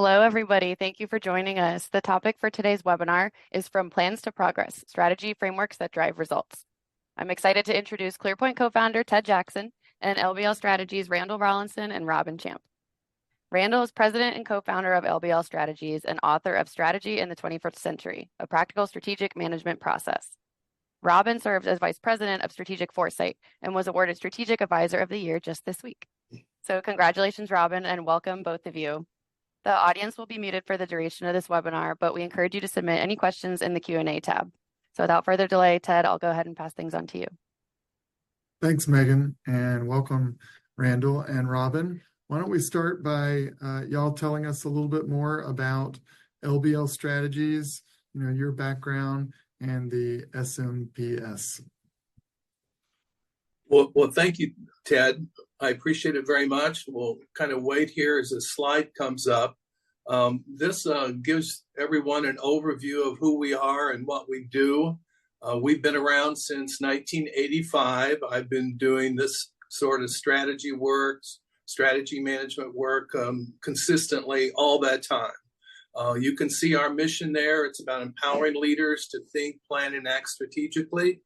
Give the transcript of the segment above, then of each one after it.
Hello, everybody. Thank you for joining us. The topic for today's webinar is From Plans to Progress, Strategy Frameworks that Drive Results. I'm excited to introduce ClearPoint co-founder Ted Jackson and LBL Strategies Randall Rollinson and Robin Champ. Randall is president and co-founder of LBL Strategies and author of Strategy in the 21st Century, a practical strategic management process. Robin served as vice president of strategic foresight and was awarded Strategic Advisor of the Year just this week. So congratulations, Robin, and welcome both of you. The audience will be muted for the duration of this webinar, but we encourage you to submit any questions in the Q&A tab. So without further delay, Ted, I'll go ahead and pass things on to you. Thanks, Megan, and welcome, Randall and Robin. Why don't we start by y'all telling us a little bit more about LBL Strategies, your background, and the SMPS. Well, thank you, Ted. I appreciate it very much. We'll kind of wait here as the slide comes up. This gives everyone an overview of who we are and what we do. We've been around since 1985. I've been doing this sort of strategy work, strategy management work consistently all that time. You can see our mission there. It's about empowering leaders to think, plan, and act strategically.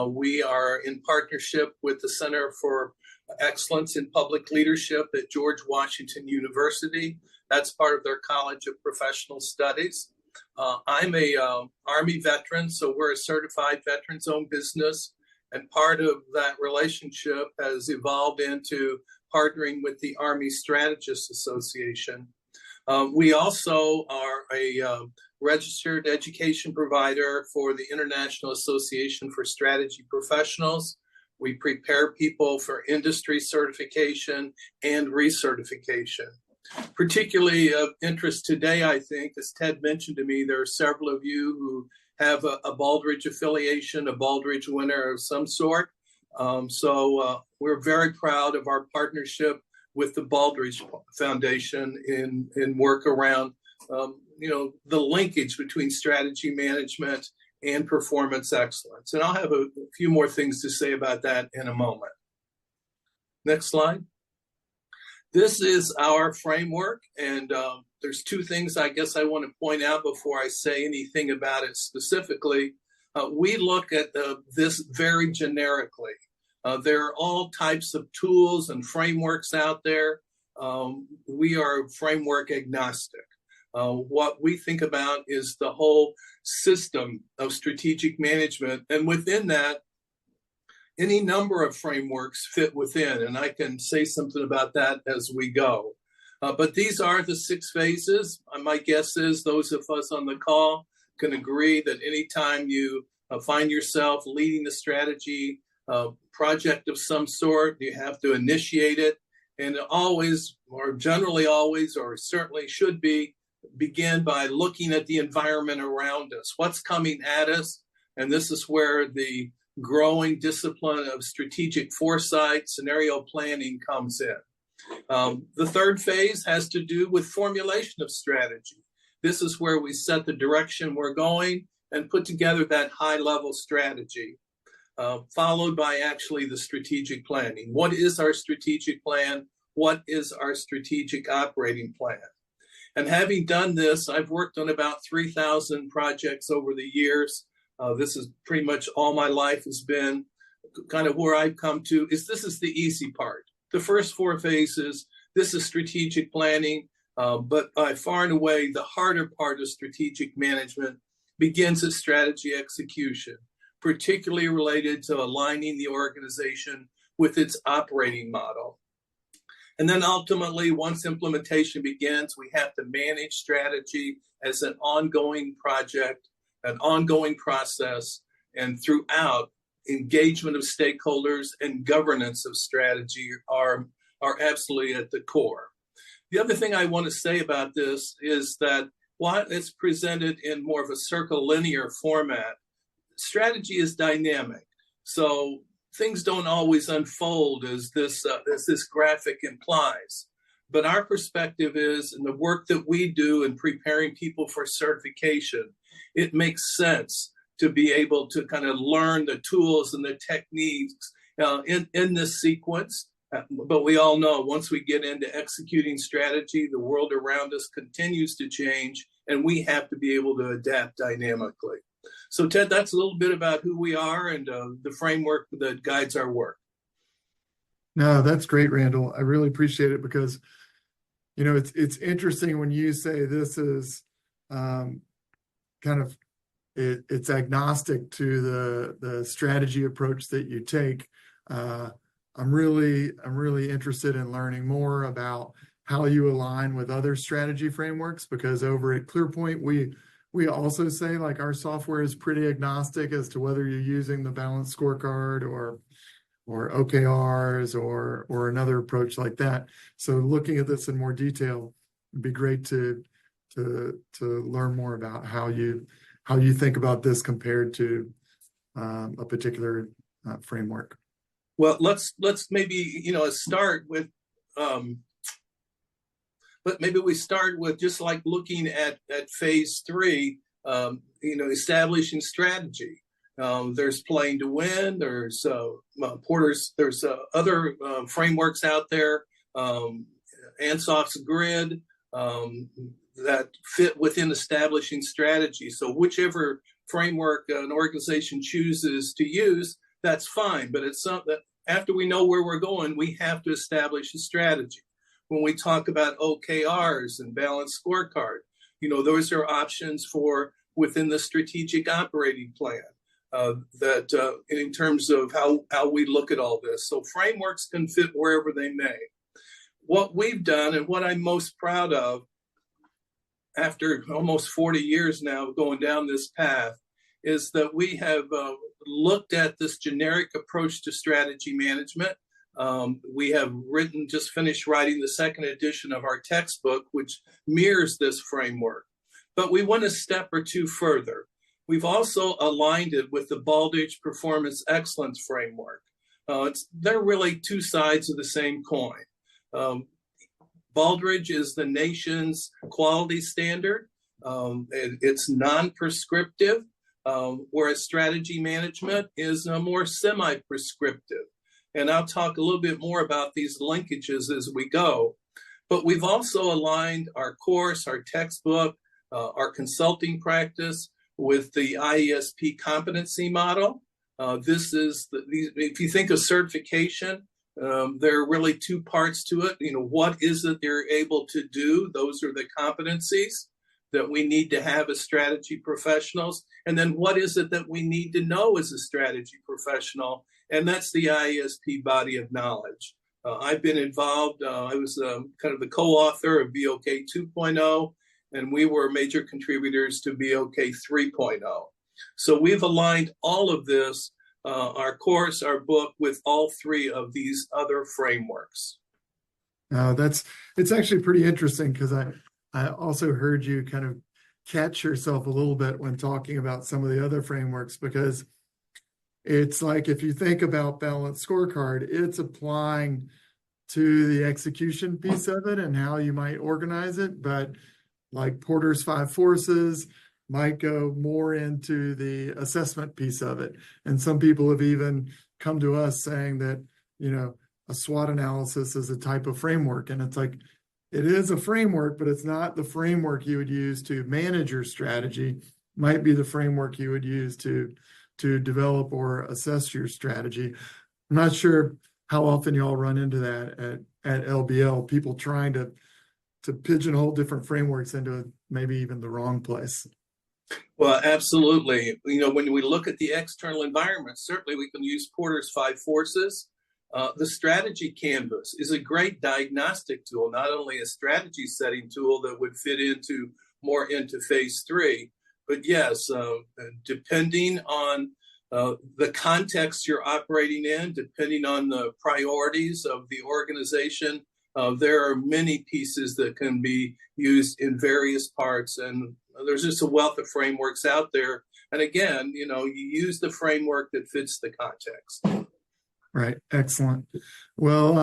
We are in partnership with the Center for Excellence in Public Leadership at George Washington University. That's part of their College of Professional Studies. I'm a Army veteran, so we're a certified veterans-owned business, and part of that relationship has evolved into partnering with the Army Strategists Association. We also are a registered education provider for the International Association for Strategy Professionals. We prepare people for industry certification and recertification. Particularly of interest today, I think, as Ted mentioned to me, there are several of you who have a Baldrige affiliation, a Baldrige winner of some sort. So we're very proud of our partnership with the Baldrige Foundation in work around, the linkage between strategy management and performance excellence. And I'll have a few more things to say about that in a moment. Next slide. This is our framework, and there's two things I guess I want to point out before I say anything about it specifically. We look at this very generically. There are all types of tools and frameworks out there. We are framework agnostic. What we think about is the whole system of strategic management, and within that, any number of frameworks fit within, and I can say something about that as we go. But these are the 6 phases. My guess is those of us on the call can agree that anytime you find yourself leading a strategy project of some sort, you have to initiate it, and always, or generally always, or certainly should be, begin by looking at the environment around us. What's coming at us? And this is where the growing discipline of strategic foresight, scenario planning comes in. The 3rd phase has to do with formulation of strategy. This is where we set the direction we're going and put together that high-level strategy, followed by actually the strategic planning. What is our strategic plan? What is our strategic operating plan? And having done this, I've worked on about 3,000 projects over the years. This is pretty much all my life has been. Kind of where I've come to is this is the easy part. The first 4 phases, this is strategic planning, but by far and away, the harder part of strategic management begins at strategy execution, particularly related to aligning the organization with its operating model. And then ultimately, once implementation begins, we have to manage strategy as an ongoing project, an ongoing process, and throughout, engagement of stakeholders and governance of strategy are absolutely at the core. The other thing I want to say about this is that while it's presented in more of a circle-linear format, strategy is dynamic. So things don't always unfold as this graphic implies. But our perspective is, in the work that we do in preparing people for certification, it makes sense to be able to kind of learn the tools and the techniques in this sequence. But we all know once we get into executing strategy, the world around us continues to change, and we have to be able to adapt dynamically. So, Ted, that's a little bit about who we are and the framework that guides our work. No, that's great, Randall. I really appreciate it because, it's interesting when you say this is kind of it's agnostic to the strategy approach that you take. I'm really interested in learning more about how you align with other strategy frameworks, because over at ClearPoint, we also say like our software is pretty agnostic as to whether you're using the balanced scorecard or OKRs or another approach like that. So looking at this in more detail, it'd be great to learn more about how you think about this compared to a particular framework. Well, let's maybe start with but maybe we start with just like looking at phase 3, establishing strategy. There's playing to win. There's Porter's. There's other frameworks out there. Ansof's grid that fit within establishing strategy. So whichever framework an organization chooses to use, that's fine. But it's something that after we know where we're going, we have to establish a strategy. When we talk about OKRs and balanced scorecard, those are options for within the strategic operating plan. That in terms of how we look at all this. So frameworks can fit wherever they may. What we've done and what I'm most proud of after almost 40 years now going down this path is that we have looked at this generic approach to strategy management. We have just finished writing the second edition of our textbook, which mirrors this framework. But we went a step or two further. We've also aligned it with the Baldrige Performance Excellence Framework. They're really two sides of the same coin. Baldrige is the nation's quality standard. It's non-prescriptive, whereas strategy management is more semi-prescriptive. And I'll talk a little bit more about these linkages as we go. But we've also aligned our course, our textbook, our consulting practice with the IASP competency model. If you think of certification, there are really two parts to it. What is it they're able to do? Those are the competencies that we need to have as strategy professionals. And then what is it that we need to know as a strategy professional? And that's the IASP body of knowledge. I've been involved. I was kind of the co-author of BOK 2.0, and we were major contributors to BOK 3.0. So we've aligned all of this, our course, our book, with all three of these other frameworks. It's actually pretty interesting because I also heard you kind of catch yourself a little bit when talking about some of the other frameworks, because it's like if you think about balanced scorecard, it's applying to the execution piece of it and how you might organize it. But like Porter's 5 forces might go more into the assessment piece of it. And some people have even come to us saying that, a SWOT analysis is a type of framework. And it's like, it is a framework, but it's not the framework you would use to manage your strategy. It might be the framework you would use to develop or assess your strategy. I'm not sure how often you all run into that at LBL, people trying to pigeonhole different frameworks into maybe even the wrong place. Well, absolutely. When we look at the external environment, certainly we can use Porter's 5 forces. The strategy canvas is a great diagnostic tool, not only a strategy setting tool that would fit more into phase 3, but yes, depending on the context you're operating in, depending on the priorities of the organization, there are many pieces that can be used in various parts. And there's just a wealth of frameworks out there. And again, you use the framework that fits the context. Right. Excellent. Well,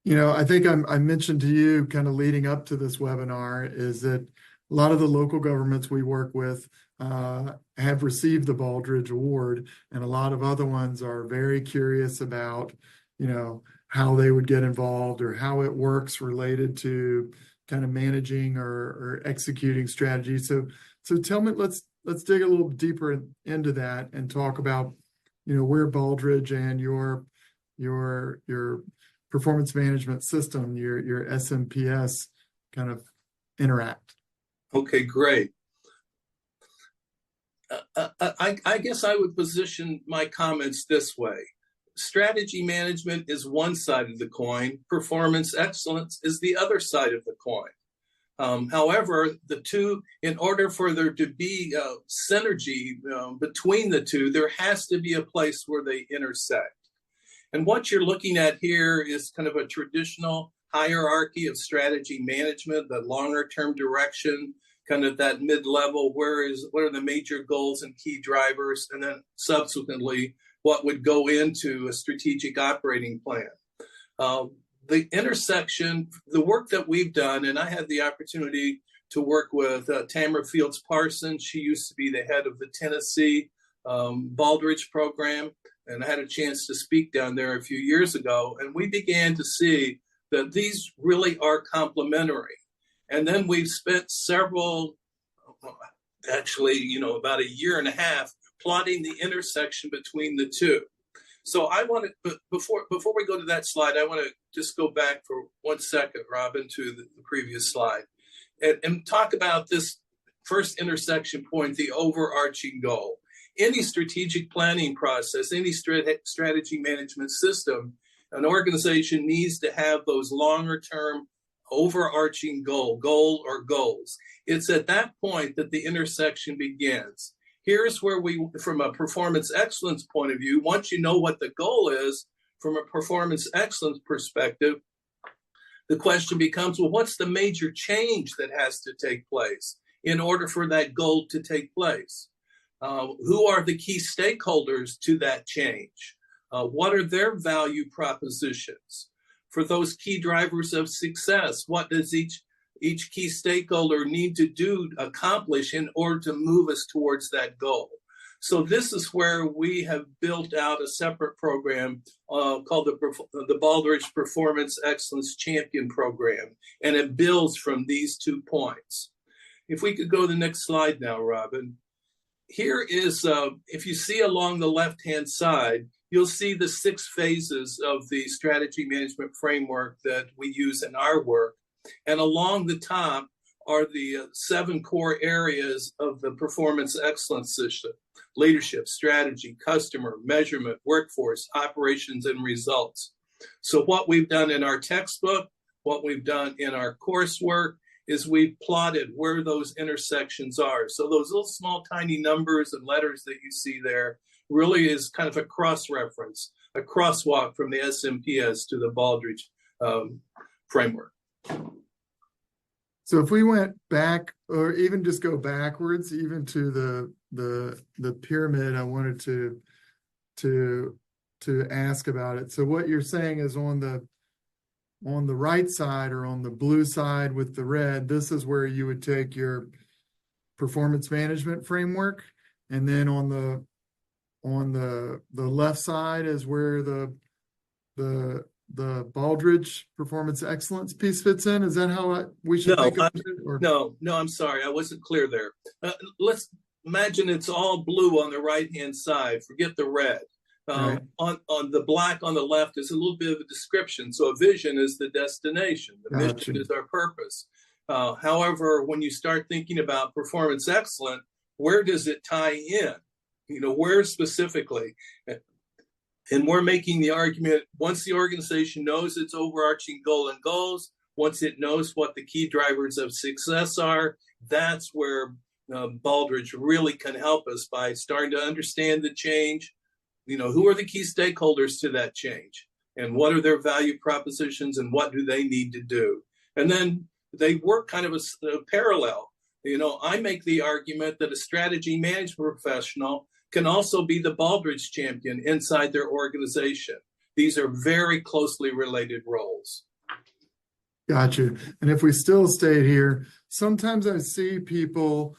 I think I mentioned to you kind of leading up to this webinar is that a lot of the local governments we work with have received the Baldrige Award, and a lot of other ones are very curious about, how they would get involved or how it works related to kind of managing or executing strategies. So tell me, let's dig a little deeper into that and talk about, where Baldrige and your performance management system, your SMPS kind of interact. Okay, great. I guess I would position my comments this way. Strategy management is one side of the coin. Performance excellence is the other side of the coin. However, the two, in order for there to be synergy between the two, there has to be a place where they intersect. And what you're looking at here is kind of a traditional hierarchy of strategy management, the longer term direction, kind of that mid-level, what are the major goals and key drivers, and then subsequently what would go into a strategic operating plan. The intersection, the work that we've done, and I had the opportunity to work with Tamara Fields Parsons. She used to be the head of the Tennessee Baldrige program, and I had a chance to speak down there a few years ago, and we began to see that these really are complementary. And then we've spent about a year and a half plotting the intersection between the two. So I want to, before we go to that slide, I want to just go back for 1 second, Robin, to the previous slide and talk about this first intersection point, the overarching goal. Any strategic planning process, any strategy management system, an organization needs to have those longer term overarching goal or goals. It's at that point that the intersection begins. Here's where we, from a performance excellence point of view, once you know what the goal is, from a performance excellence perspective, the question becomes, well, what's the major change that has to take place in order for that goal to take place? Who are the key stakeholders to that change? What are their value propositions? For those key drivers of success, what does each key stakeholder need to accomplish in order to move us towards that goal? So this is where we have built out a separate program called the Baldrige Performance Excellence Champion Program, and it builds from these 2 points. If we could go to the next slide now, Robin. Here is, if you see along the left-hand side, you'll see the 6 phases of the strategy management framework that we use in our work. And along the top are the 7 core areas of the performance excellence system: leadership, strategy, customer, measurement, workforce, operations, and results. So what we've done in our textbook, what we've done in our coursework, is we've plotted where those intersections are. So those little small tiny numbers and letters that you see there really is kind of a cross-reference, a crosswalk from the SMPS to the Baldrige framework. So if we went back, or even just go backwards, even to the pyramid, I wanted to ask about it. So what you're saying is on the right side, or on the blue side with the red, this is where you would take your performance management framework, and then on the left side is where the Baldrige performance excellence piece fits in. Is that how we should think of it? Or? No, I'm sorry, I wasn't clear there. Let's imagine it's all blue on the right-hand side. Forget the red. Right. On the black on the left is a little bit of a description. So a vision is the destination. The mission is our purpose. However, when you start thinking about performance excellence, where does it tie in? Where specifically? And we're making the argument, once the organization knows its overarching goal and goals, once it knows what the key drivers of success are, that's where Baldrige really can help us by starting to understand the change. Who are the key stakeholders to that change, and what are their value propositions, and what do they need to do? And then they work kind of a parallel. I make the argument that a strategy management professional can also be the Baldrige champion inside their organization. These are very closely related roles. Gotcha. And if we still stay here, sometimes I see people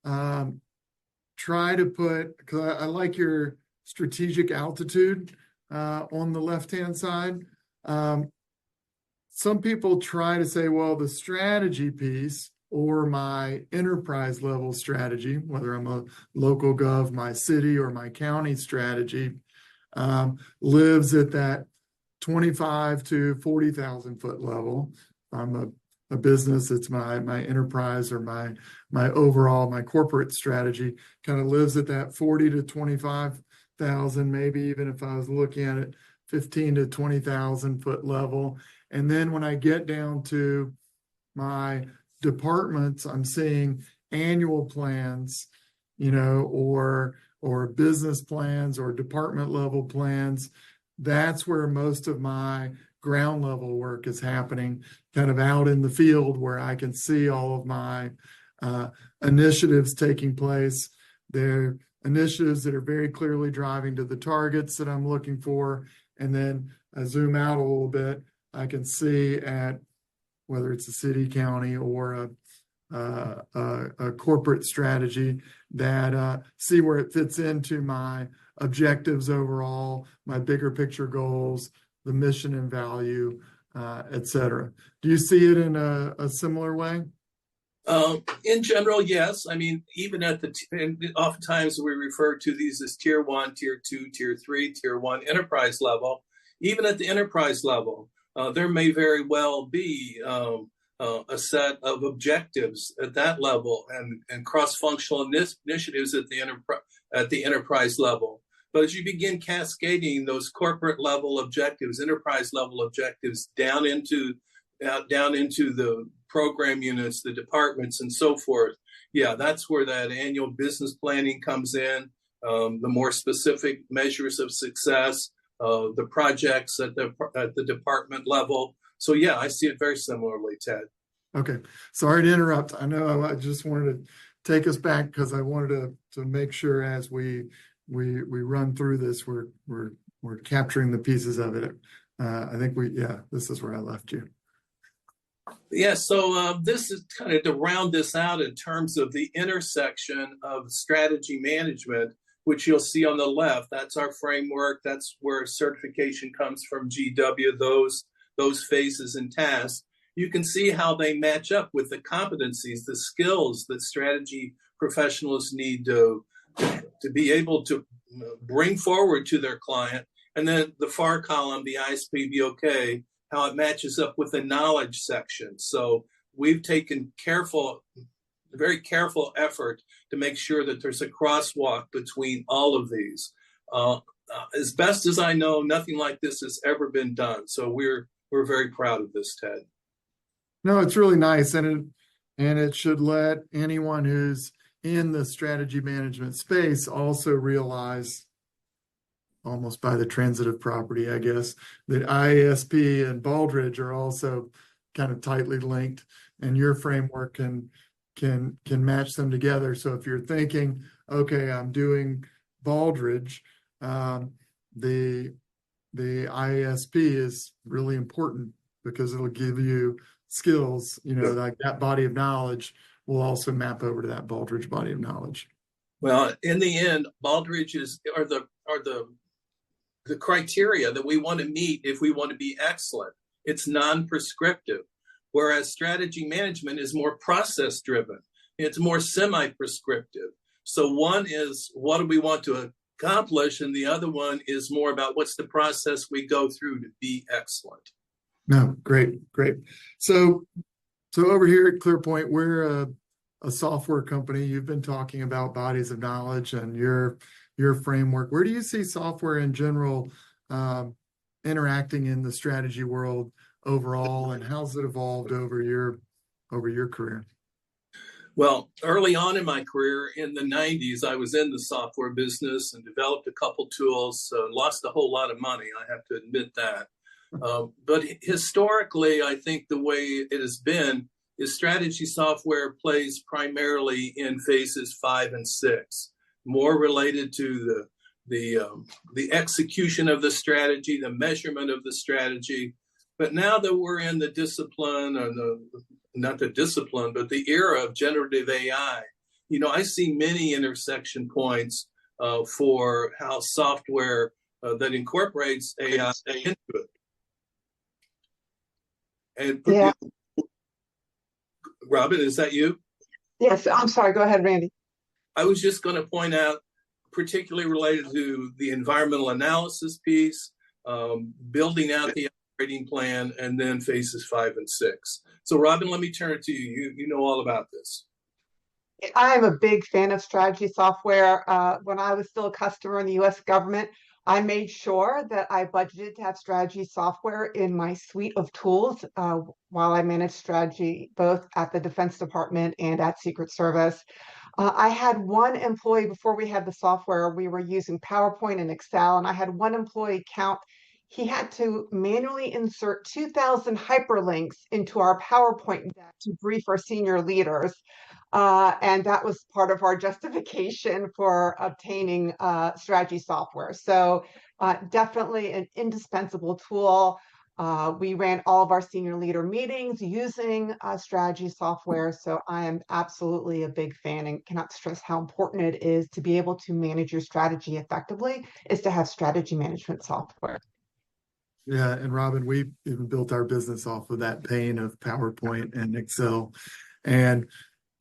try to put, because I like your strategic altitude on the left-hand side. Some people try to say, well, the strategy piece or my enterprise level strategy, whether I'm a local gov, my city or my county strategy, lives at that 25 to 40,000 foot level. I'm a business, it's my enterprise or my overall, my corporate strategy kind of lives at that 40 to 25,000, maybe even if I was looking at it 15 to 20,000 foot level. And then when I get down to my departments, I'm seeing annual plans, or business plans or department level plans. That's where most of my ground level work is happening, kind of out in the field where I can see all of my initiatives taking place. They're initiatives that are very clearly driving to the targets that I'm looking for. And then I zoom out a little bit, I can see at whether it's a city, county, or a corporate strategy that see where it fits into my objectives overall, my bigger picture goals, the mission and value, et cetera. Do you see it in a similar way? In general, yes. I mean, even oftentimes we refer to these as tier 1, tier 2, tier 3, tier 1 enterprise level. Even at the enterprise level, there may very well be a set of objectives at that level and cross-functional initiatives at the enterprise level. But as you begin cascading those corporate level objectives, enterprise level objectives down into the program units, the departments, and so forth, yeah, that's where that annual business planning comes in. The more specific measures of success, the projects at the department level. So yeah, I see it very similarly, Ted. Okay, sorry to interrupt. I know I just wanted to take us back because I wanted to make sure as we run through this, we're capturing the pieces of it. I think this is where I left you. Yeah, so this is kind of to round this out in terms of the intersection of strategy management, which you'll see on the left. That's our framework. That's where certification comes from GW, those phases and tasks. You can see how they match up with the competencies, the skills that strategy professionals need to be able to bring forward to their client. And then the far column, the IASP BOK, how it matches up with the knowledge section. So we've taken very careful effort to make sure that there's a crosswalk between all of these. As best as I know, nothing like this has ever been done. So we're very proud of this, Ted. No, it's really nice, and it should let anyone who's in the strategy management space also realize, almost by the transitive property, I guess, that IASP and Baldrige are also kind of tightly linked, and your framework can match them together. So if you're thinking, okay, I'm doing Baldrige, the IASP is really important because it'll give you skills, like that body of knowledge will also map over to that Baldrige body of knowledge. Well, in the end, Baldrige are the criteria that we want to meet if we want to be excellent. It's non-prescriptive, whereas strategy management is more process-driven. It's more semi-prescriptive. So one is, what do we want to accomplish? And the other one is more about what's the process we go through to be excellent. No, great. So over here at ClearPoint, we're a software company. You've been talking about bodies of knowledge and your framework. Where do you see software in general interacting in the strategy world overall, and how's it evolved over your career? Well, early on in my career in the 90s, I was in the software business and developed a couple tools, lost a whole lot of money, I have to admit that. But historically, I think the way it has been is strategy software plays primarily in phases 5 and 6, more related to the execution of the strategy, the measurement of the strategy. But now that we're in the discipline, or not the discipline, but the era of generative AI, I see many intersection points for how software that incorporates AI into it. And Yeah. Robin, is that you? Yes, I'm sorry. Go ahead, Randy. I was just going to point out, particularly related to the environmental analysis piece, building out the operating plan, and then phases 5 and 6. So, Robin, let me turn it to you. You know all about this. I am a big fan of strategy software. When I was still a customer in the US government, I made sure that I budgeted to have strategy software in my suite of tools while I managed strategy both at the Defense Department and at Secret Service. I had one employee before we had the software, we were using PowerPoint and Excel, and I had one employee count. He had to manually insert 2,000 hyperlinks into our PowerPoint deck to brief our senior leaders. And that was part of our justification for obtaining strategy software. So definitely an indispensable tool. We ran all of our senior leader meetings using strategy software. So I am absolutely a big fan and cannot stress how important it is to be able to manage your strategy effectively is to have strategy management software. Yeah, and Robin, we even built our business off of that pain of PowerPoint and Excel. And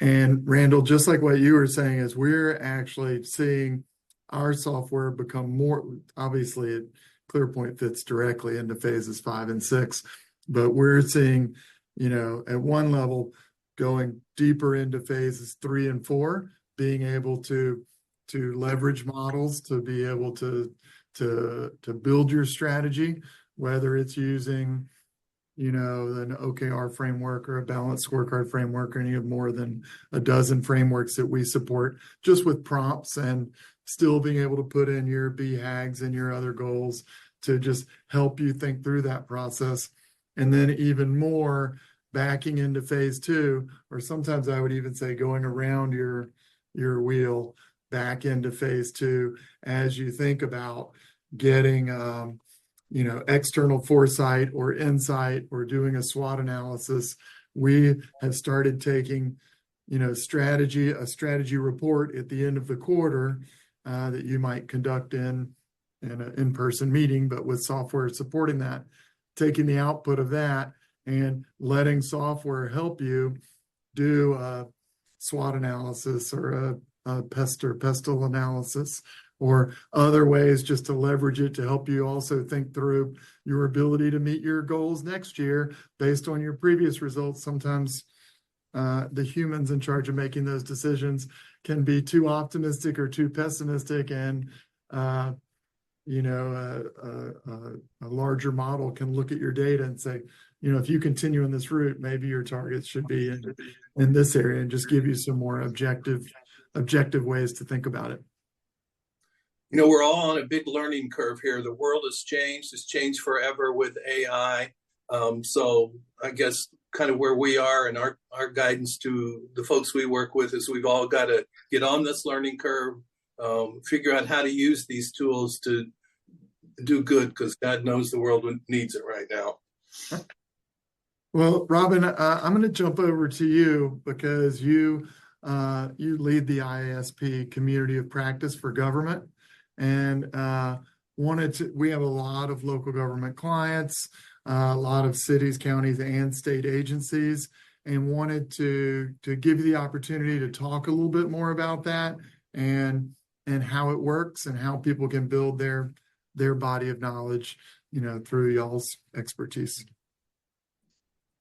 Randall, just like what you were saying, is we're actually seeing our software become more, obviously, ClearPoint fits directly into phases 5 and 6, but we're seeing, at one level, going deeper into phases 3 and 4, being able to leverage models to be able to build your strategy, whether it's using an OKR framework or a balanced scorecard framework, or any of more than a dozen frameworks that we support, just with prompts, and still being able to put in your BHAGs and your other goals to just help you think through that process. And then even more backing into phase 2, or sometimes I would even say going around your wheel back into phase 2 as you think about getting external foresight or insight or doing a SWOT analysis. We have started taking, a strategy report at the end of the quarter that you might conduct in an in-person meeting, but with software supporting that, taking the output of that and letting software help you do a SWOT analysis or a pest or pestle analysis, or other ways just to leverage it to help you also think through your ability to meet your goals next year based on your previous results. Sometimes the humans in charge of making those decisions can be too optimistic or too pessimistic, and a larger model can look at your data and say, if you continue in this route, maybe your targets should be in this area, and just give you some more objective ways to think about it. We're all on a big learning curve here. The world has changed. It's changed forever with AI. So I guess kind of where we are, and our guidance to the folks we work with is we've all got to get on this learning curve, figure out how to use these tools to do good, because God knows the world needs it right now. Well, Robin, I'm going to jump over to you because you lead the IASP Community of Practice for Government. And we have a lot of local government clients, a lot of cities, counties, and state agencies, and wanted to give you the opportunity to talk a little bit more about that and how it works and how people can build their body of knowledge, through y'all's expertise.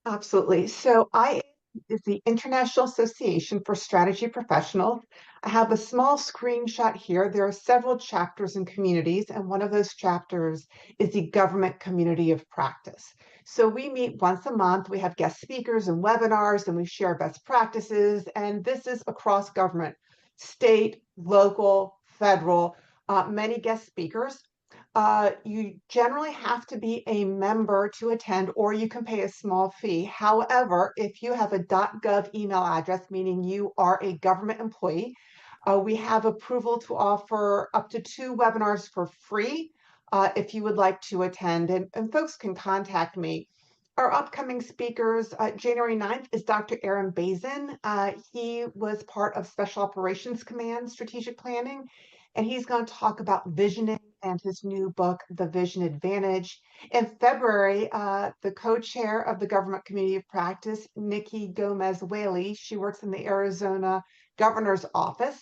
Absolutely. So I is the International Association for Strategy Professionals. I have a small screenshot here. There are several chapters and communities, and one of those chapters is the Government Community of Practice. So we meet once a month. We have guest speakers and webinars, and we share best practices. And this is across government, state, local, federal, many guest speakers. You generally have to be a member to attend, or you can pay a small fee. However, if you have a .gov email address, meaning you are a government employee, we have approval to offer up to 2 webinars for free if you would like to attend. And folks can contact me Our upcoming speakers, January 9th is Dr. Aaron Bazin. He was part of Special Operations Command Strategic Planning, and he's going to talk about visioning and his new book, The Vision Advantage. In February, the co-chair of the Government Community of Practice, Nikki Gomez-Whaley, she works in the Arizona Governor's Office.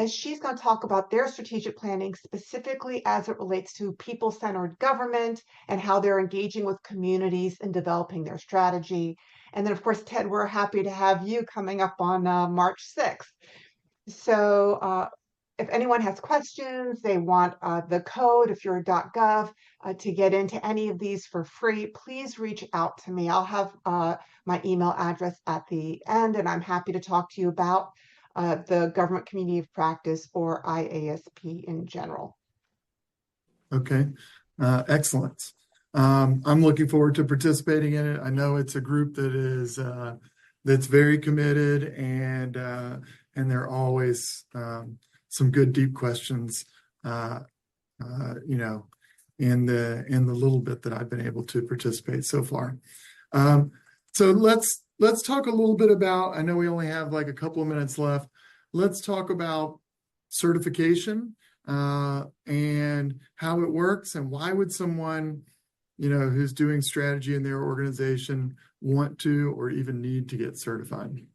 She's going to talk about their strategic planning specifically as it relates to people-centered government and how they're engaging with communities and developing their strategy. And then, of course, Ted, we're happy to have you coming up on March 6th. So if anyone has questions, they want the code, if you're a .gov, to get into any of these for free, please reach out to me. I'll have my email address at the end, and I'm happy to talk to you about the Government Community of Practice or IASP in general. Okay, excellent. I'm looking forward to participating in it. I know it's a group that is that's very committed, and there are always some good deep questions, you know, in the little bit that I've been able to participate so far. So let's talk a little bit about, I know we only have like a couple of minutes left. Let's talk about certification and how it works, and why would someone, you know, who's doing strategy in their organization want to or even need to get certified?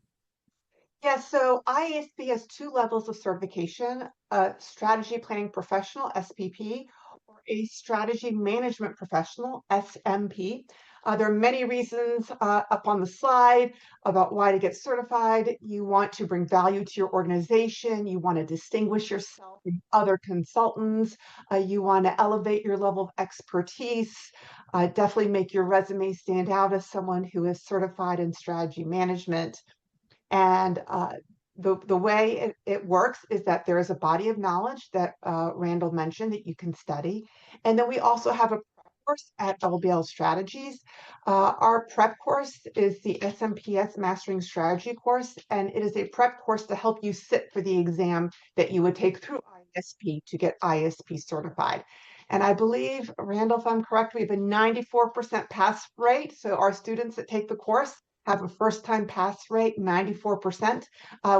Yeah, so IASP has 2 levels of certification, a strategy planning professional, SPP, or a strategy management professional, SMP. There are many reasons up on the slide about why to get certified. You want to bring value to your organization. You want to distinguish yourself from other consultants. You want to elevate your level of expertise. Definitely make your resume stand out as someone who is certified in strategy management. And the way it works is that there is a body of knowledge that Randall mentioned that you can study. And then we also have a prep course at LBL Strategies. Our prep course is the SMPS Mastering Strategy course, and it is a prep course to help you sit for the exam that you would take through IASP to get IASP certified. And I believe, Randall, if I'm correct, we have a 94% pass rate. So our students that take the course have a first-time pass rate, 94%.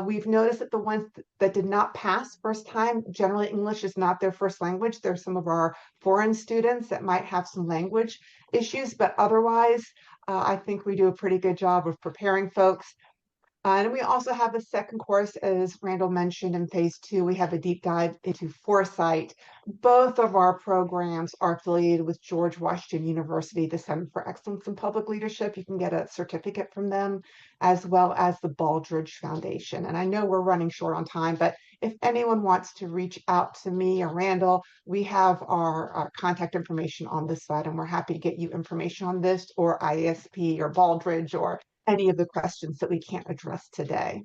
We've noticed that the ones that did not pass first time, generally English is not their first language. There's some of our foreign students that might have some language issues, but otherwise, I think we do a pretty good job of preparing folks. And we also have a second course, as Randall mentioned, in phase 2, we have a deep dive into foresight. Both of our programs are affiliated with George Washington University, the Center for Excellence in Public Leadership. You can get a certificate from them, as well as the Baldrige Foundation. And I know we're running short on time, but if anyone wants to reach out to me or Randall, we have our contact information on this slide, and we're happy to get you information on this or IASP or Baldrige or any of the questions that we can't address today.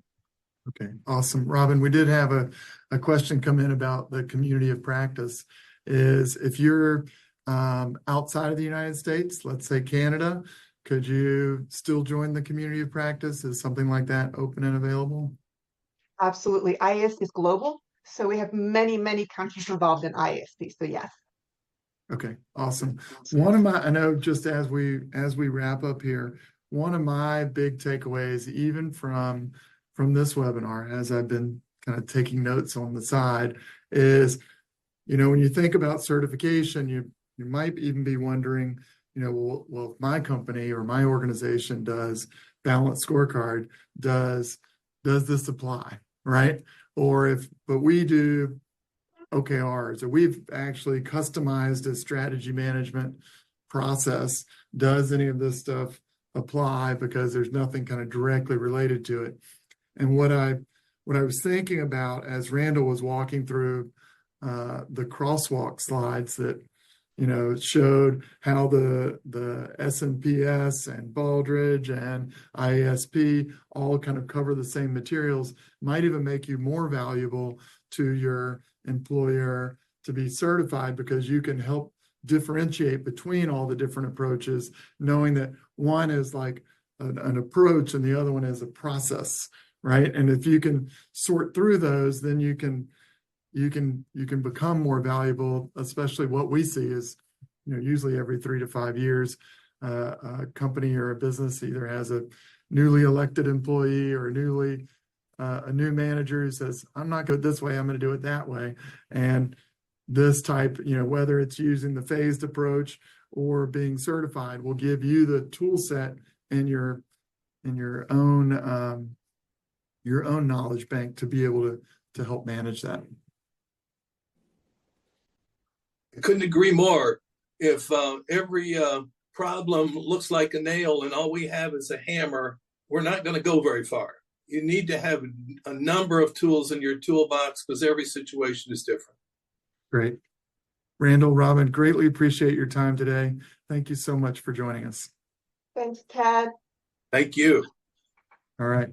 Okay, awesome. Robin, we did have a question come in about the community of practice. Is if you're outside of the United States, let's say Canada, could you still join the community of practice? Is something like that open and available? Absolutely. IASP is global, so we have many, many countries involved in IASP, so yes. Okay, awesome. One of my, I know just as we wrap up here, one of my big takeaways, even from this webinar, as I've been kind of taking notes on the side, is, you know, when you think about certification, you might even be wondering, you know, well, if my company or my organization does balanced scorecard, does this apply, right? But we do OKRs, or we've actually customized a strategy management process. Does any of this stuff apply? Because there's nothing kind of directly related to it. And what I was thinking about as Randall was walking through the crosswalk slides that, you know, showed how the SMPS and Baldrige and IASP all kind of cover the same materials, might even make you more valuable to your employer to be certified, because you can help differentiate between all the different approaches, knowing that one is like an approach and the other one is a process, right? And if you can sort through those, then you can become more valuable. Especially what we see is, you know, usually every 3 to 5 years, a company or a business either has a newly elected employee or a new manager who says, I'm not good this way, I'm going to do it that way. And this type, whether it's using the phased approach or being certified, will give you the tool set in your own knowledge bank to be able to help manage that. I couldn't agree more. If every problem looks like a nail and all we have is a hammer, we're not going to go very far. You need to have a number of tools in your toolbox because every situation is different. Great. Randall, Robin, greatly appreciate your time today. Thank you so much for joining us. Thanks, Ted. Thank you. All right.